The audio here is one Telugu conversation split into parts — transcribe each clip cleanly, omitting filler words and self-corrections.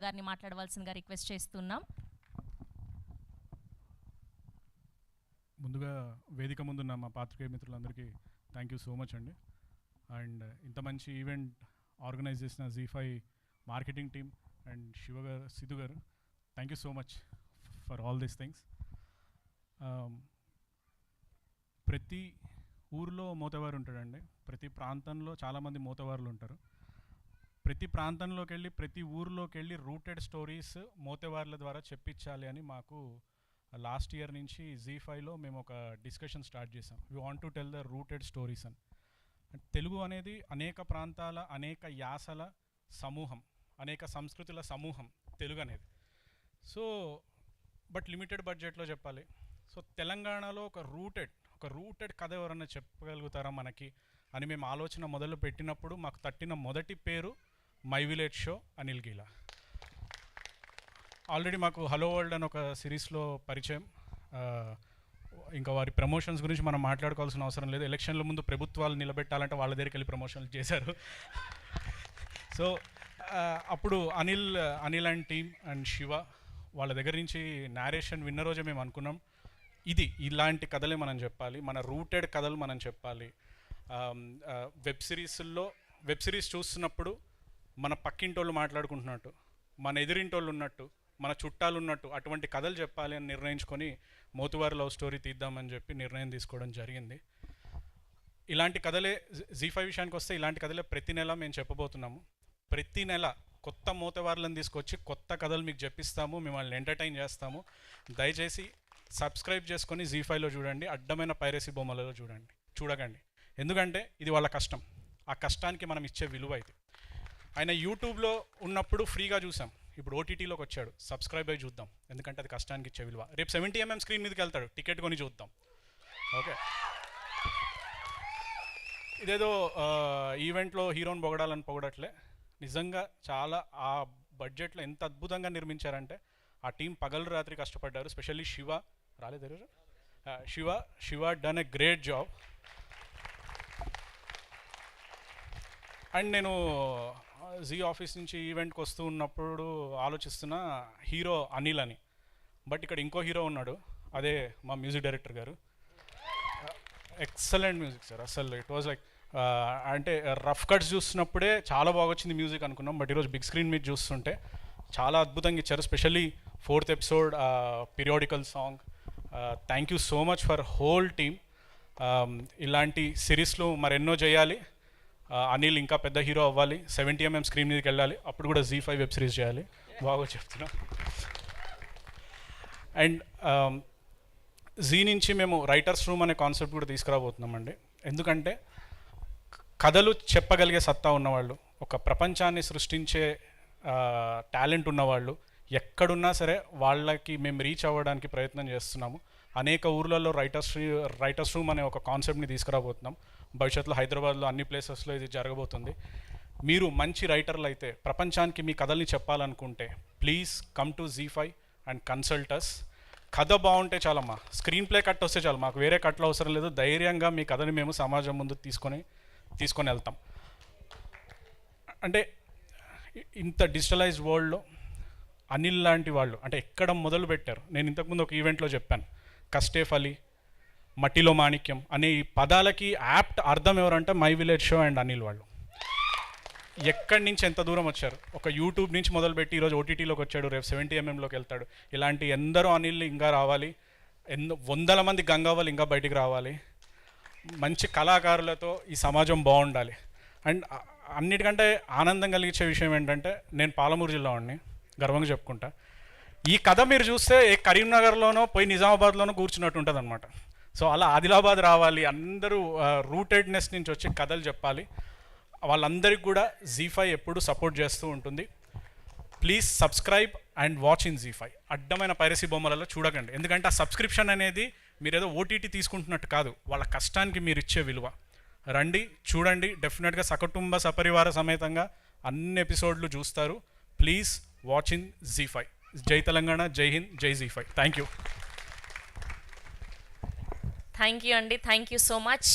గారిని మాట్లాడవలసిందిగా రిక్వెస్ట్ చేస్తున్నాం. ముందుగా వేదిక ముందున్న మా పాత్రికేయ మిత్రులందరికీ థ్యాంక్ యూ సో మచ్ అండి. అండ్ ఇంత మంచి ఈవెంట్ ఆర్గనైజ్ చేసిన జీ5 మార్కెటింగ్ టీమ్ అండ్ శివ గారు, సిద్ధు గారు, thank you so much for all these things. ప్రతి ఊరిలో మోతవారు ఉంటాడండి. ప్రతి ప్రాంతంలో చాలామంది మోతవారులు ఉంటారు. ప్రతి ప్రాంతంలోకి వెళ్ళి, ప్రతి ఊరిలోకి వెళ్ళి రూటెడ్ స్టోరీస్ మోతవారుల ద్వారా చెప్పించాలి అని మాకు లాస్ట్ ఇయర్ నుంచి జీ5లో మేము ఒక డిస్కషన్ స్టార్ట్ చేసాం. We want to tell the rooted stories అని. తెలుగు అనేది అనేక ప్రాంతాల, అనేక యాసల సమూహం, అనేక సంస్కృతుల సమూహం తెలుగు అనేది. సో బట్ లిమిటెడ్ బడ్జెట్లో చెప్పాలి. సో తెలంగాణలో ఒక రూటెడ్ కథ ఎవరన్నా చెప్పగలుగుతారా మనకి అని మేము ఆలోచన మొదలు పెట్టినప్పుడు మాకు తట్టిన మొదటి పేరు my village show Anil గీలా. Already మాకు హలో వరల్డ్ అని ఒక సిరీస్లో పరిచయం. ఇంకా వారి ప్రమోషన్స్ గురించి మనం మాట్లాడుకోవాల్సిన అవసరం లేదు. ఎలక్షన్ల ముందు ప్రభుత్వాలు నిలబెట్టాలంటే వాళ్ళ దగ్గరికి వెళ్ళి ప్రమోషన్లు చేశారు. సో అప్పుడు Anil and team and Shiva వాళ్ళ దగ్గర నుంచి నేరేషన్ విన్న రోజే మేము అనుకున్నాం, ఇలాంటి కథలే మనం చెప్పాలి, మన రూటెడ్ కథలు మనం చెప్పాలి. వెబ్ సిరీస్ చూస్తున్నప్పుడు మన పక్కింటోళ్ళు మాట్లాడుకుంటున్నట్టు, మన ఎదురింటోళ్ళు ఉన్నట్టు, మన చుట్టాలు ఉన్నట్టు అటువంటి కథలు చెప్పాలి అని నిర్ణయించుకొని మోతువారి లవ్ స్టోరీ తీద్దామని చెప్పి నిర్ణయం తీసుకోవడం జరిగింది. ఇలాంటి కథలే జీ5 విషయానికి వస్తే ఇలాంటి కథలే ప్రతి నెల మేము చెప్పబోతున్నాము. ప్రతి నెల కొత్త మోతవారులను తీసుకొచ్చి కొత్త కథలు మీకు చెప్పిస్తాము, మిమ్మల్ని ఎంటర్టైన్ చేస్తాము. దయచేసి సబ్స్క్రైబ్ చేసుకొని జీ5లో చూడండి, అడ్డమైన పైరసీ బొమ్మలలో చూడకండి. ఎందుకంటే ఇది వాళ్ళ కష్టం, ఆ కష్టానికి మనం ఇచ్చే విలువ ఇది. ఆయన యూట్యూబ్లో ఉన్నప్పుడు ఫ్రీగా చూసాం, ఇప్పుడు ఓటీటీలోకి వచ్చాడు, సబ్స్క్రైబ్ అయ్యి చూద్దాం, ఎందుకంటే అది కష్టానికి ఇచ్చే విలువ. రేపు 70mm స్క్రీన్ మీదకి వెళ్తాడు, టికెట్ కొని చూద్దాం. ఓకే, ఇదేదో ఈవెంట్లో హీరోని పొగడట్లే, నిజంగా చాలా ఆ బడ్జెట్లో ఎంత అద్భుతంగా నిర్మించారంటే ఆ టీం పగలు రాత్రి కష్టపడ్డారు. Specially Shiva done a great job. And నేను జీ ఆఫీస్ నుంచి ఈవెంట్కి వస్తూ ఉన్నప్పుడు ఆలోచిస్తున్న హీరో అనిల్ అని, బట్ ఇక్కడ ఇంకో హీరో ఉన్నాడు, అదే మా మ్యూజిక్ డైరెక్టర్ గారు. ఎక్సలెంట్ మ్యూజిక్ సార్, అసలు ఇట్ వాజ్ లైక్ అంటే రఫ్ కట్స్ చూస్తున్నప్పుడే చాలా బాగా వచ్చింది మ్యూజిక్ అనుకున్నాం, బట్ ఈరోజు బిగ్ స్క్రీన్ మీద చూస్తుంటే చాలా అద్భుతంగా ఇచ్చారు. Specially 4th episode periodical song. Thank you so much for whole team. ఇలాంటి సిరీస్లు మరెన్నో చేయాలి. అనిల్ ఇంకా పెద్ద హీరో అవ్వాలి, 70mm స్క్రీన్ మీదకి వెళ్ళాలి, అప్పుడు కూడా జీ5 వెబ్ సిరీస్ చేయాలి. బాగా చెప్తున్నా. అండ్ జీ నుంచి మేము రైటర్స్ రూమ్ అనే కాన్సెప్ట్ కూడా తీసుకురాబోతున్నామండి. ఎందుకంటే కథలు చెప్పగలిగే సత్తా ఉన్నవాళ్ళు, ఒక ప్రపంచాన్ని సృష్టించే టాలెంట్ ఉన్నవాళ్ళు ఎక్కడున్నా సరే వాళ్ళకి మేము రీచ్ అవ్వడానికి ప్రయత్నం చేస్తున్నాము. అనేక ఊర్లలో రైటర్స్ రూమ్ అనే ఒక కాన్సెప్ట్ని తీసుకురాబోతున్నాం. భవిష్యత్తులో హైదరాబాద్లో అన్ని ప్లేసెస్లో ఇది జరగబోతుంది. మీరు మంచి రైటర్లు అయితే, ప్రపంచానికి మీ కథల్ని చెప్పాలనుకుంటే please come to Zee5 and consult us. కథ బాగుంటే చాలమ్మా, స్క్రీన్ ప్లే కట్ వస్తే చాలు, మాకు వేరే కట్లు అవసరం లేదు. ధైర్యంగా మీ కథని మేము సమాజం ముందు తీసుకొని వెళ్తాం. అంటే ఇంత డిజిటలైజ్డ్ వరల్డ్లో అనిల్ లాంటి వాళ్ళు అంటే ఎక్కడ మొదలు పెట్టారు. నేను ఇంతకుముందు ఒక ఈవెంట్లో చెప్పాను, కష్టే ఫలి, మట్టిలో మాణిక్యం అనే ఈ పదాలకి యాప్ట్ అర్థం ఎవరంటే my village show and Anil వాళ్ళు. ఎక్కడి నుంచి ఎంత దూరం వచ్చారు, ఒక యూట్యూబ్ నుంచి మొదలుపెట్టి ఈరోజు ఓటీటీలోకి వచ్చాడు, రేపు 70mmలోకి వెళ్తాడు. ఇలాంటి ఎందరో అనిల్ ఇంకా రావాలి, వందల మంది గంగావాళ్ళు ఇంకా బయటికి రావాలి. మంచి కళాకారులతో ఈ సమాజం బాగుండాలి. అండ్ అన్నిటికంటే ఆనందం కలిగించే విషయం ఏంటంటే, నేను పాలమూరు జిల్లా వాడిని, గర్వంగా చెప్పుకుంటా. ఈ కథ మీరు చూస్తే ఏ కరీంనగర్లోనో పోయి నిజామాబాద్లోనో కూర్చున్నట్టు ఉంటుంది అనమాట. సో అలా ఆదిలాబాద్ రావాలి, అందరూ రూటెడ్నెస్ నుంచి వచ్చి కథలు చెప్పాలి. వాళ్ళందరికీ కూడా జీ5 ఎప్పుడు సపోర్ట్ చేస్తూ ఉంటుంది. Please subscribe and watch in Zee5. అడ్డమైన పైరసీ బొమ్మలలో చూడకండి, ఎందుకంటే ఆ సబ్స్క్రిప్షన్ అనేది మీరు ఏదో ఓటీటీ తీసుకుంటున్నట్టు కాదు, వాళ్ళ కష్టానికి మీరు ఇచ్చే విలువ. రండి, చూడండి, డెఫినెట్గా సకుటుంబ సపరివార సమేతంగా అన్ని ఎపిసోడ్లు చూస్తారు. Please watch in Zee5. జై తెలంగాణ, జై హింద్, జై జీ5. థ్యాంక్ యూ అండి, thank you so much.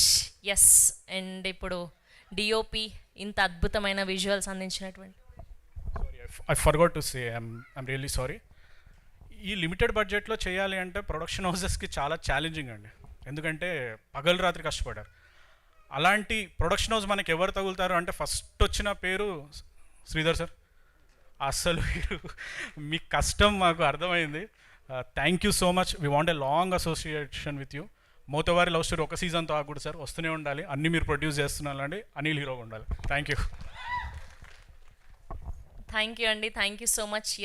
Yes, and ఇప్పుడు డిఓపి ఇంత అద్భుతమైన విజువల్స్ అందించినటువంటి I forgot to say I'm really sorry. ఈ లిమిటెడ్ బడ్జెట్లో చేయాలి అంటే ప్రొడక్షన్ హౌసెస్కి చాలా ఛాలెంజింగ్ అండి, ఎందుకంటే పగలు రాత్రి కష్టపడ్డారు. అలాంటి ప్రొడక్షన్ హౌస్ మనకి ఎవరు తగులుతారు అంటే ఫస్ట్ వచ్చిన పేరు శ్రీధర్ సార్. అస్సలు మీరు మీ కష్టం మాకు అర్థమైంది. Thank you so much. We want a long association with you. Mothevari love story ఒక సీజన్తో ఆగకూడదు సార్, వస్తూనే ఉండాలి. అన్నీ మీరు ప్రొడ్యూస్ చేస్తున్నారండి, అనిల్ హీరోగా ఉండాలి. Thank you. థ్యాంక్ యూ అండి, థ్యాంక్ యూ సో మచ్.